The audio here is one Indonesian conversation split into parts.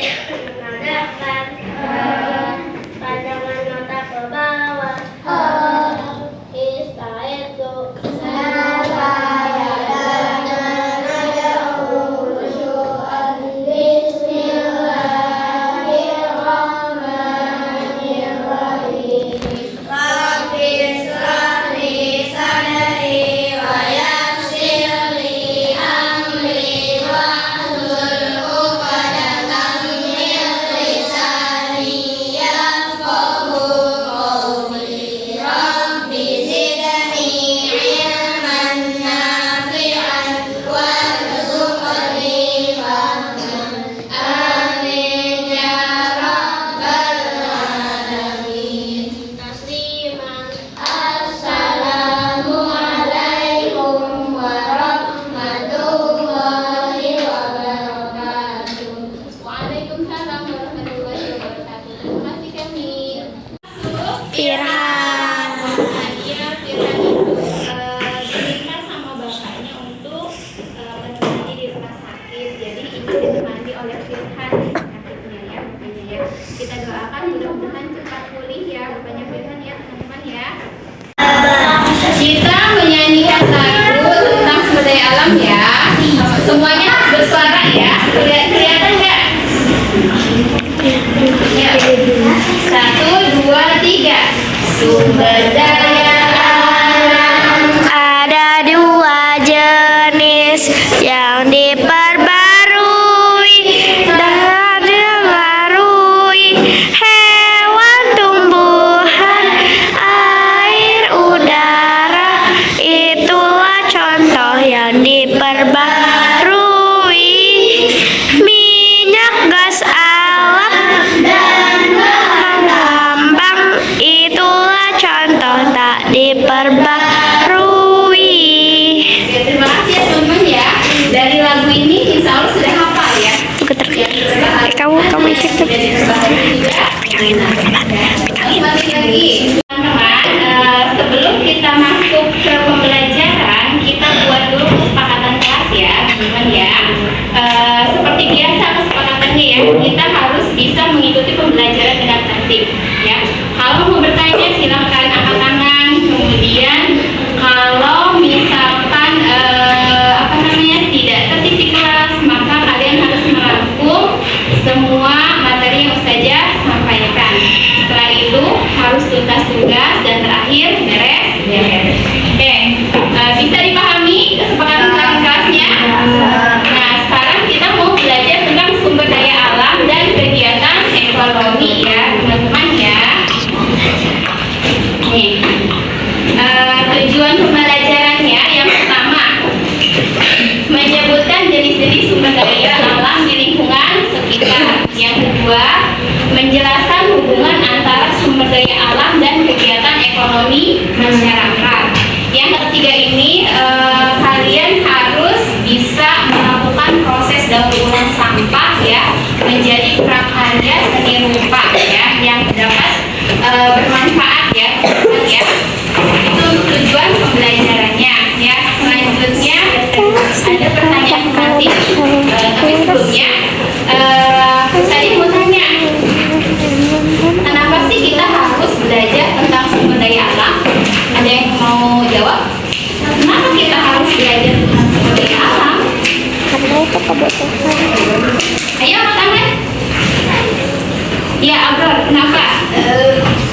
menandakan pandangan mata ke bawah. Istaitu Firhan. Dia Firhan itu diminta sama bapaknya untuk menemani di rumah sakit. Jadi ini ditemani oleh Firhan sakitnya ya, bapaknya ya. Kita doakan mudah-mudahan cepat pulih ya bapaknya Firhan ya teman-teman ya. Kita menyanyikan lagu tentang sumber daya alam ya. Semuanya bersuara ya. Kelihatan nggak? Ya. 1, 2, 3. Sumber daya alam ada dua jenis yang diperbarui dan diperbarui: hewan, tumbuhan, air, udara. Itulah contoh yang diperbarui: minyak, gas alam, dan bahan tambang. Itulah contoh tak diperbarui. Oke, terima kasih ya teman-teman ya. Dari lagu ini insya Allah sudah hafal ya. Kamu ikut tuh. Balik lagi teman-teman, sebelum kita masuk ke pembelajaran, kita buat dulu kesepakatan kelas ya teman-teman ya. Seperti biasa kesepakatannya ya, kita harus bisa mengikuti pembelajaran dengan tertib ya. Kalau mau bertanya silakan angkat tangan. Kemudian kalau misalkan tidak tertib di kelas, maka kalian harus merangkum semua materi yang Ustazah sampaikan. Setelah itu harus tuntas tugas dan terakhir beres. Oke, bisa dipahami kesepakatan kelasnya? Nah, sekarang kita mau belajar tentang sumber daya alam dan kegiatan ekonomi ya teman-teman ya. Nih, tujuan pembelajarannya yang pertama menyebutkan jenis-jenis sumber daya alam di lingkungan sekitar. Yang kedua, menjelaskan hubungan antara sumber daya alam dan kegiatan ekonomi masyarakat. Yang ketiga ini kalian harus bisa melakukan proses daur ulang sampah ya menjadi prakarya seni rupa ya yang dapat bermanfaat ya teman-teman ya. Itu untuk tujuan pembelajarannya ya. Selanjutnya ada pertanyaan nanti, tapi sebelumnya saya mau tanya, kenapa sih kita harus belajar tentang sumber daya alam? Ada yang mau jawab? Kenapa kita harus belajar tentang sumber daya alam? Karena itu kebutuhan. Ayo angkat tangan. Ya Abror, kenapa?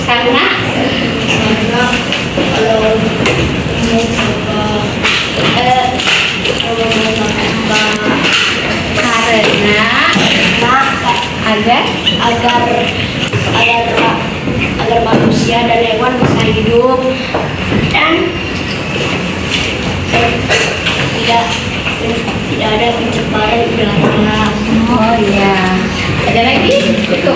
Karena agar manusia dan hewan bisa hidup dan tidak ada pencemaran udara. oh ya, ada lagi? Itu.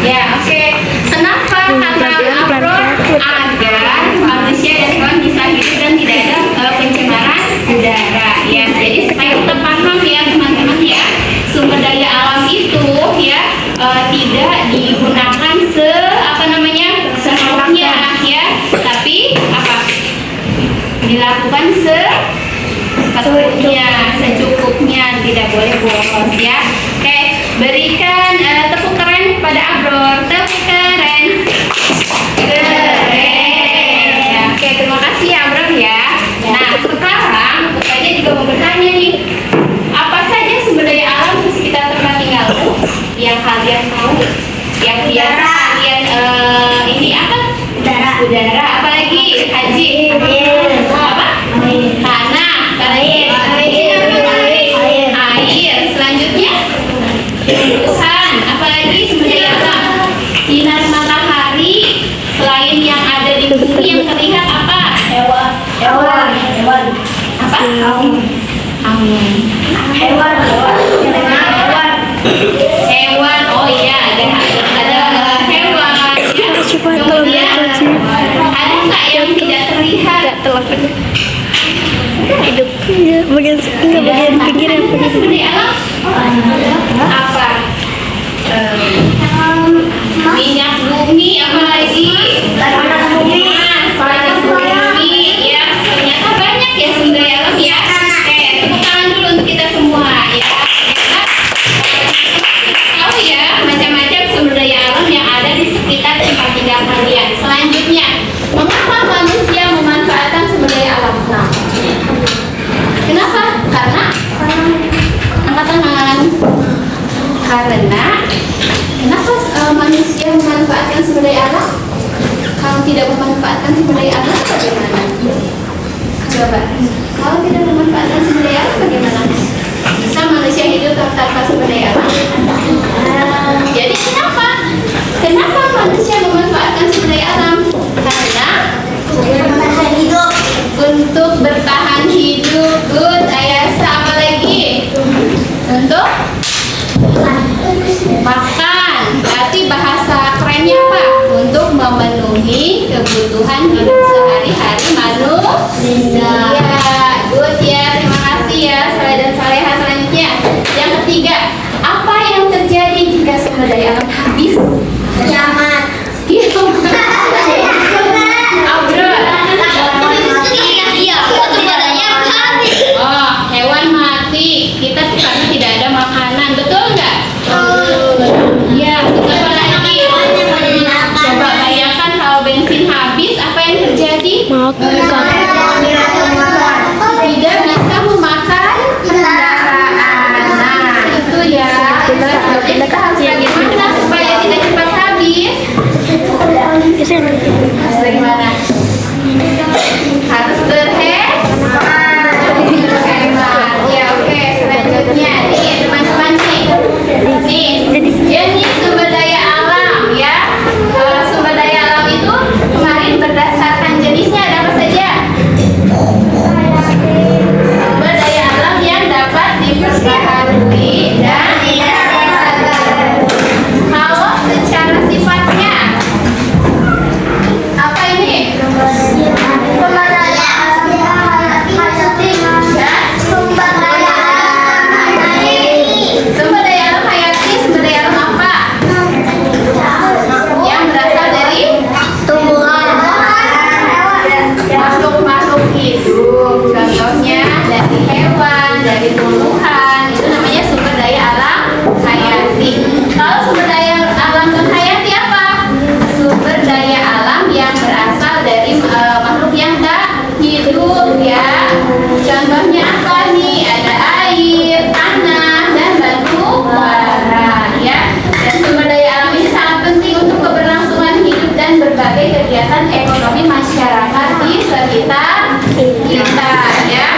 Ya, oke. Kenapa kata Abror? Agar manusia dan hewan bisa hidup dan tidak ada pencemaran udara. Ya, jadi supaya kita paham ya teman-teman ya, sumber daya alam itu ya tidak digunakan semaunya ya, tapi apa? Dilakukan secukupnya, tidak boleh boros ya. Oke, berikan kepada Abror. Tepuk keren. Keren. Ya, oke, terima kasih ya Abror ya. Nah, sekarang saya juga mau bertanya nih. Apa saja sumber daya alam di sekitar tempat tinggalmu yang kalian tahu? Yang biasa kalian ini apa? Udara. Apalagi Haji? Apa? Tanah. Air. Selanjutnya Tuhan. Apalagi sumber daya alam? Sinar matahari. Selain yang ada di bumi yang terlihat apa? Hewan. Apa? Angin. Hewan. Hewan. Oh iya, ada hewan. Kemudian ada nggak yang tidak terlihat? Hidupnya bagian pinggir yang Sumber daya alam apa? Minyak bumi, apa lagi? Panas bumi. Ya, ternyata banyak ya sumber daya alam ya. Oke, tepuk tangan dulu untuk kita semua ya. Tahu ya macam-macam sumber daya alam yang ada di sekitar tempat tinggal kalian. Selanjutnya, mengapa manusia memanfaatkan sumber daya alam? Kenapa? Karena angkat tangan. Karena kenapa manusia memanfaatkan sumber daya alam? Kalau tidak memanfaatkan sumber daya alam bagaimana? Coba. Kalau tidak memanfaatkan sumber daya alam bagaimana? Bisa manusia hidup tanpa sumber daya alam? Jadi kenapa? Kenapa manusia memanfaatkan sumber daya alam? Karena untuk bertahan hidup. Good. Ayasa, apa lagi? Untuk makan. Berarti bahasa kerennya apa? Untuk memenuhi kebutuhan hidup sehari-hari manusia. Good ya, terima kasih ya Saleh dan Saleha. Selanjutnya, yang ketiga, apa yang terjadi jika sumber daya alam habis? Kiamat. Oh, hewan mati. Kita karena tidak ada makanan, betul nggak? Iya, betul. Apa lagi? Coba bayangkan kalau bensin habis, apa yang terjadi? Tidak bisa memakan kendaraan. Nah, itu ya. Jadi kita harus bagaimana supaya tidak cepat habis? Harus bagaimana? Harus berhemat. Ya, oke. Selanjutnya nih teman-teman nih. Jenis sumber daya alam ya. Sumber daya alam itu kemarin berdasarkan jenisnya ada apa saja? Sumber daya alam yang dapat diperbaharui dan kalau secara sifatnya apa ini? Sumber daya alam hayati, sumber daya alam apa? Yang berasal dari makhluk-makhluk hidup. Contohnya dari hewan, dari tumbuhan. Itu namanya sumber daya alam hayati. Kalau sumber daya alam non hayati apa? Sumber daya alam yang berasal dari makhluk yang tak hidup ya. Contohnya apa nih? Ada air, tanah, dan batu bara ya. Dan sumber daya alam ini sangat penting untuk keberlangsungan hidup dan berbagai kegiatan ekonomi masyarakat di sekitar kita ya.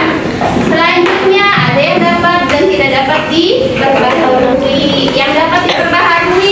Selanjutnya ada yang dapat dan tidak dapat diperbaharui. Yang dapat diperbaharui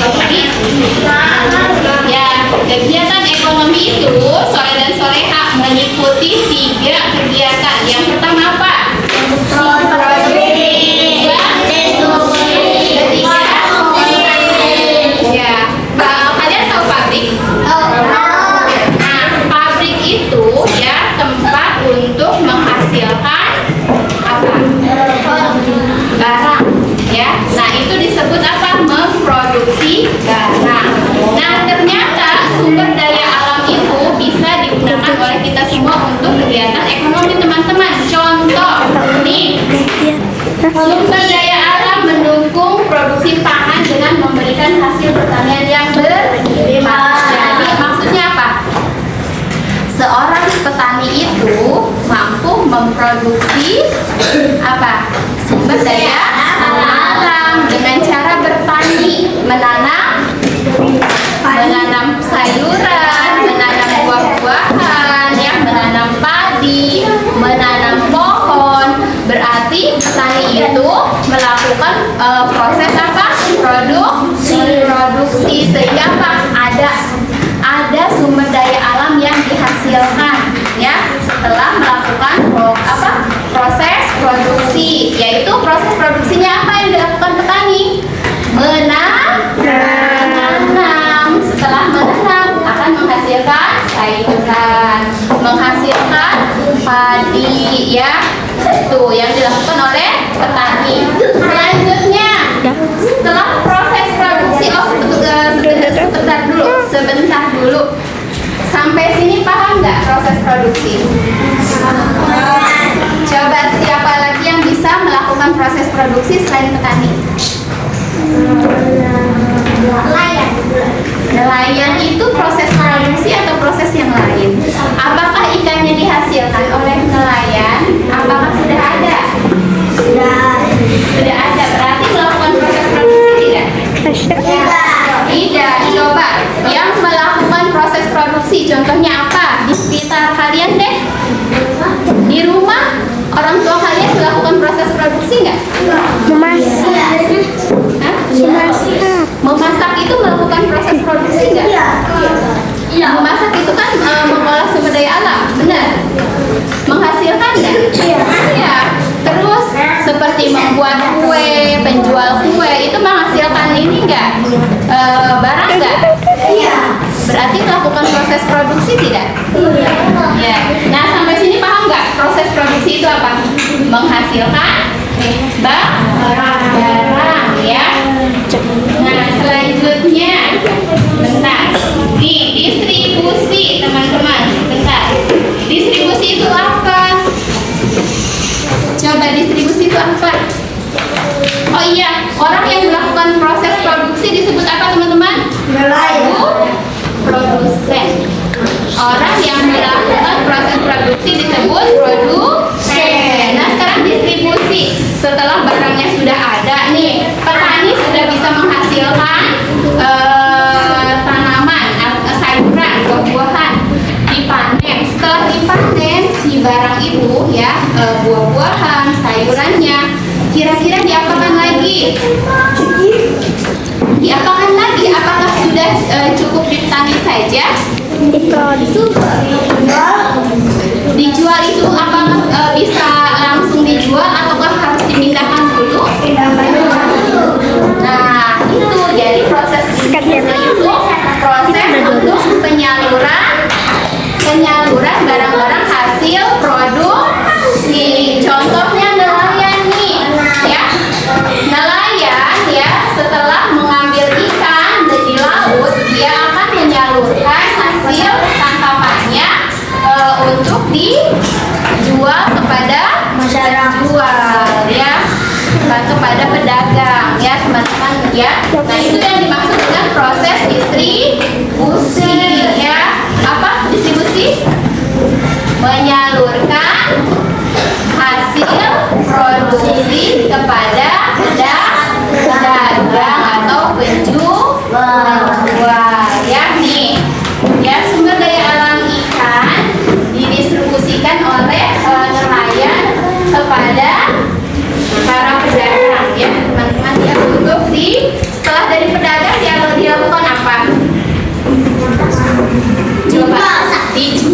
ekonomi. Ya, kegiatan ekonomi itu sore dan soleha meliputi 3 kegiatan. Yang pertama apa? Ya, kalian tahu pabrik? Nah, pabrik itu ya tempat untuk menghasilkan apa? Barang. Ya, nah itu disebut apa? Memproduksi barang. Nah, ternyata sumber daya alam itu bisa digunakan oleh kita semua untuk kegiatan ekonomi, teman-teman. Contoh, nih, sumber daya alam mendukung produksi pangan dengan memberikan hasil pertanian yang berlimpah. Jadi maksudnya apa? Seorang petani itu mampu memproduksi apa? Sumber daya alam dengan cara bertani, menanam sayuran, menanam buah-buahan, ya, menanam padi, menanam pohon. Berarti petani itu melakukan proses apa? Produksi sehingga apa? Ada sumber daya alam yang dihasilkan, ya, setelah melakukan proses produksi, yaitu proses produksinya apa yang dilakukan petani? Menanam. Setelah menanam akan menghasilkan sayuran, menghasilkan padi, ya, itu yang dilakukan oleh petani. Selanjutnya, setelah proses produksi, sebentar dulu. Sampai sini paham nggak proses produksi? Coba siapa lagi yang bisa melakukan proses produksi selain petani? Nelayan itu proses produksi atau proses yang lain? Apakah ikannya dihasilkan oleh nelayan? Apakah sudah ada? Sudah ada, berarti melakukan proses produksi tidak? Tidak. Coba yang melakukan proses produksi, contohnya apa? Di sekitar kalian deh. Di rumah, orang tua kalian melakukan proses produksi nggak? Memasak itu melakukan proses produksi nggak? Iya. Memasak itu kan mengolah sumber daya alam, benar? Menghasilkan nggak? Iya. Terus seperti membuat kue, penjual kue itu menghasilkan ini nggak? Barang nggak? Iya. Berarti melakukan proses produksi tidak? Iya. Ya. Nah, sampai sini paham nggak? Proses produksi itu apa? Menghasilkan barang, ya. Nah, selanjutnya, bentar. Nih, distribusi, teman-teman. Bentar. Distribusi itu apa? Coba distribusi itu apa? Oh iya, orang yang melakukan proses produksi disebut apa, teman-teman? Produsen. Orang yang melakukan proses produksi disebut produsen. Nah, sekarang distribusi. Setelah barangnya sudah ada nih, petani sudah bisa menghasilkan tanaman, sayuran, buah-buahan, dipanen. Setelah dipanen si barang itu, ya, buah-buahan, sayurannya, kira-kira diapakan lagi? Diapakan lagi? Apakah sudah cukup ditani saja? Dijual itu apakah bisa langsung dijual ataukah harus dipindahkan dulu? Nah, itu jadi proses distribusi itu proses untuk penyaluran barang-barang hasil produksi. Contohnya nelayan nih, ya. Nelayan, ya, setelah mengambil ikan dari laut, dia akan menyalurkan hasil tangkapannya untuk dijual kepada masyarakat, ya, kepada pedagang, ya, teman-teman, ya. Nah, itu yang dimaksud dengan proses distribusi, ya. Apa distribusi? Menyalurkan hasil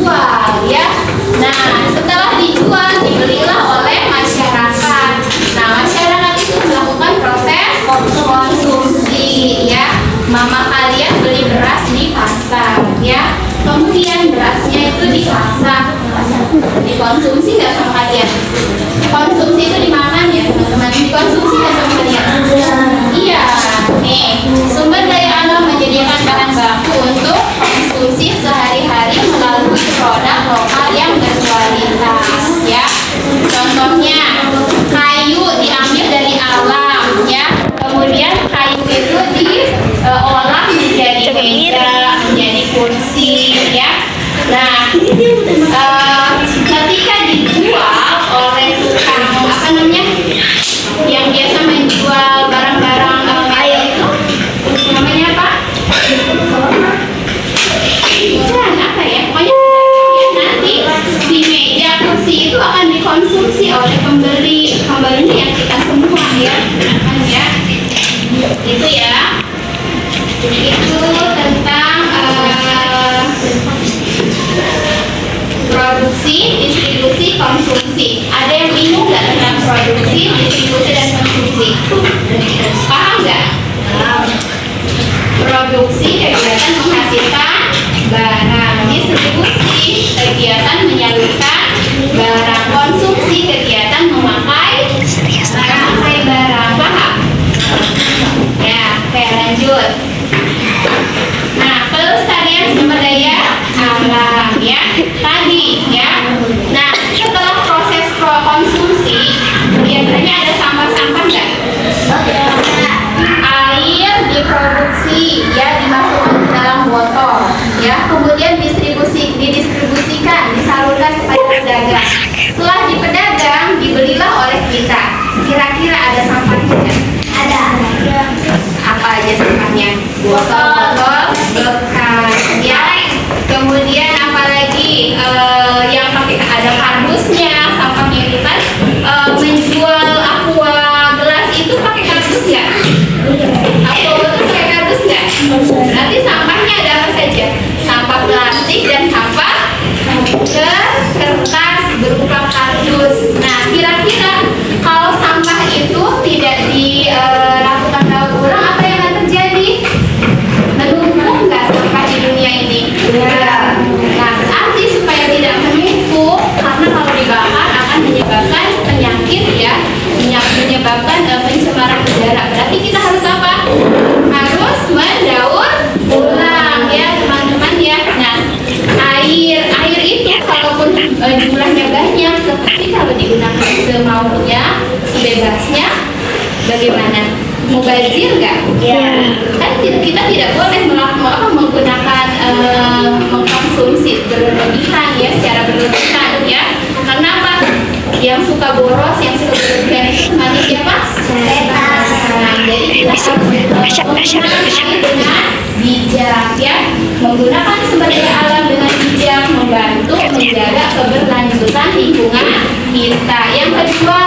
dijual ya. Nah, setelah dijual dibelilah oleh masyarakat. Nah, masyarakat itu melakukan proses konsumsi ya. Mama kalian beli beras di pasar ya. Kemudian berasnya itu dimasak, dikonsumsi nggak sama kalian? Konsumsi itu dimakan ya teman-teman. Dikonsumsi nggak sama kalian? Iya. Nih, sumber daya alam menyediakan bahan baku untuk konsumsi sehari-hari melalui produk lokal yang berkualitas ya. Contohnya kayu diambil dari alam ya. Kemudian kayu itu diolah menjadi meja, menjadi kursi ya. Nah, ketika dijual oleh tukang apa namanya yang biasa menjual barang-barang kayu itu namanya apa? Bukan apa ya? Pokoknya ya, nanti si meja kursi itu akan dikonsumsi oleh pembeli. Pembelinya yang kita semua ya, kan ya. Itu ya. Itu tentang produksi, distribusi, konsumsi. Ada yang bingung nggak tentang produksi, distribusi, dan konsumsi? Paham nggak? Produksi kegiatan menghasilkan barang, distribusi kegiatan menyalurkan barang, konsumsi kegiatan memakai barang. Paham? Ya, oke lanjut. Nah, pelestarian sumber daya alam ya tadi ya. Nah, setelah proses konsumsi biasanya ada sampah-sampah nggak? Air diproduksi ya, dimasukkan ke dalam botol ya, kemudian didistribusikan, disalurkan kepada pedagang. Setelah di pedagang dibelilah oleh kita. Kira-kira ada sampahnya nggak? Ada. Apa aja sampahnya? Botol-botol bekas ya. Kemudian apalagi yang pakai ada kardusnya, sampahnya itu kan menjual aqua gelas itu pakai kardus nggak? Aqua itu pakai kardus nggak? Berarti sampahnya ada apa saja? Sampah plastik dan sampah kertas berupa kardus. Nah, kira-kira kalau sampah itu tidak dilakukan daur ulang, apa yang akan terjadi? Menumpuk nggak sampah di dunia ini? Ya. Nah, berarti supaya tidak menumpuk, karena kalau dibakar akan menyebabkan penyakit ya, menyebabkan pencemaran udara. Berarti kita harus apa? Harus mendaur ulang ya teman-teman ya. Nah, air itu kalaupun jumlahnya banyak, tetapi kalau digunakan semaunya, sebebasnya, bagaimana? Mubazir nggak? Ya. Kan kita tidak boleh menggunakan mengkonsumsi berlebihan ya, secara berlebihan ya. Kenapa? Yang suka boros, yang suka berlebihan itu temannya siapa? Setan. Nah, jadi kita harus menggunakan air dengan bijak ya, menggunakan sumber daya alam dengan bijak, membantu menjaga keberlanjutan lingkungan kita. Yang kedua,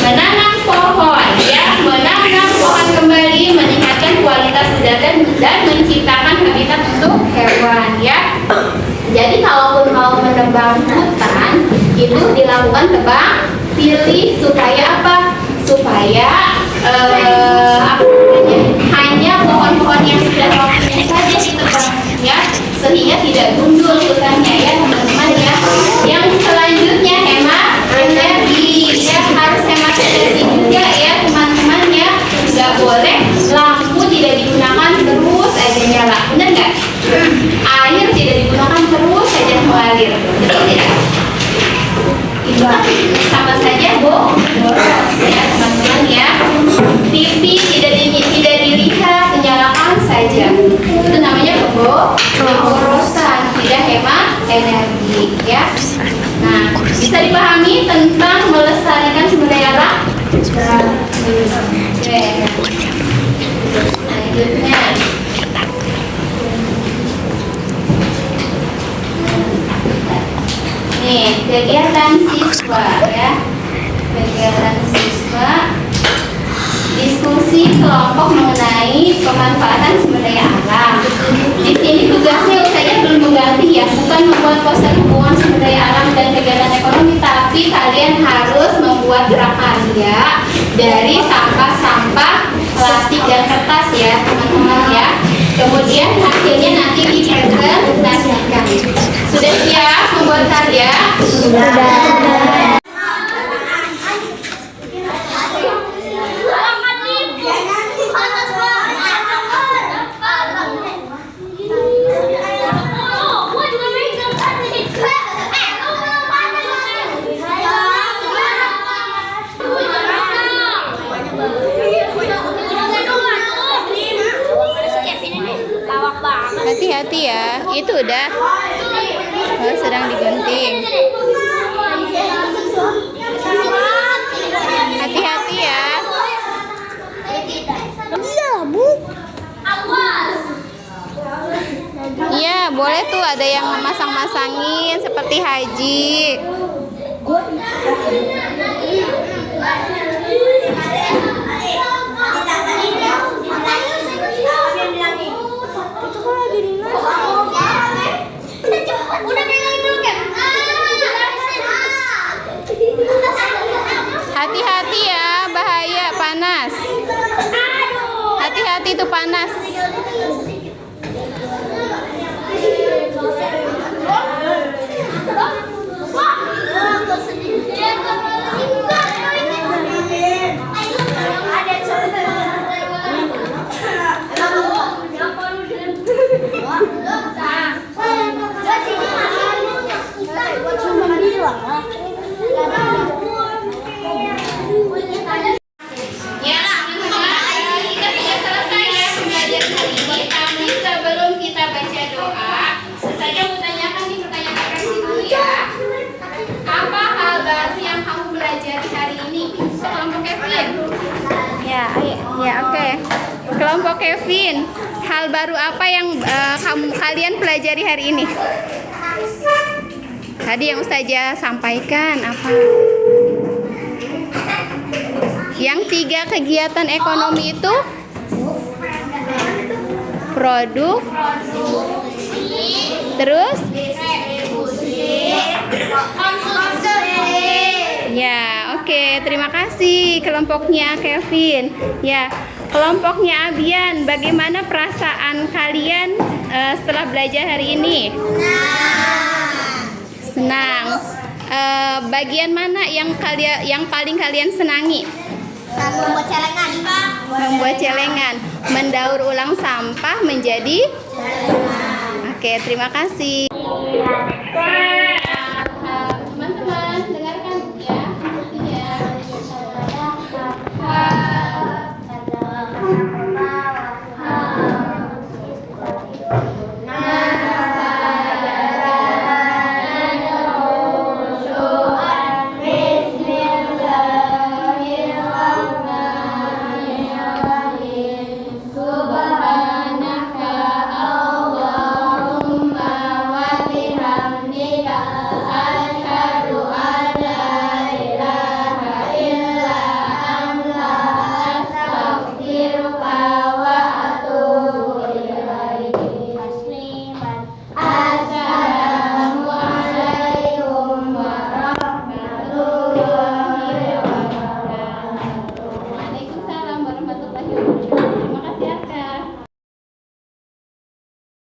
menanam pohon ya, menanam pohon kembali, meningkatkan kualitas udara dan menciptakan habitat untuk hewan ya. Jadi kalaupun mau menebang hutan itu dilakukan tebang pilih supaya apa? Supaya hanya pohon-pohon yang sudah waktunya saja ditebang ya, sehingga tidak gundul hutannya ya teman-teman ya. Yang selanjutnya hemat energi ya, harus hemat energi juga ya teman-teman ya. Nggak boleh lampu tidak digunakan terus aja nyala, benar nggak? Air tidak digunakan terus saja mengalir, betul tidak? Itu kan sama saja boros ya teman-teman ya. TV tidak dilihat, dinyalakan saja, itu namanya keborosan, tidak hemat energi ya. Nah, bisa dipahami tentang melestarikan sumber daya alam? Oke. Selanjutnya nih, kegiatan siswa ya. Kegiatan siswa diskusi kelompok mengenai pemanfaatan sumber daya alam. Di sini tugasnya saya perlu mengganti ya, bukan membuat poster hubungan sumber daya alam dan kegiatan ekonomi, tapi kalian harus membuat prakarya dari sampah-sampah plastik dan kertas ya teman-teman ya. Kemudian hasilnya nanti dipresentasikan. Sudah siap membuat karya? Sudah. Hati-hati ya, itu udah sedang digunting. Hati-hati ya. Iya, Bu. Iya, boleh tuh ada yang memasang-masangin seperti Haji. Hati-hati ya, bahaya, panas. Hati-hati tuh panas. Kelompok Kevin, hal baru apa yang kalian pelajari hari ini? Tadi yang Ustazah sampaikan apa? Yang 3 kegiatan ekonomi itu produk, terus ya, oke, terima kasih kelompoknya Kevin. Ya, kelompoknya Abian, bagaimana perasaan kalian setelah belajar hari ini? Senang. Bagian mana yang paling kalian senangi? Membuat celengan. Membuat celengan, mendaur ulang sampah menjadi. Oke, terima kasih.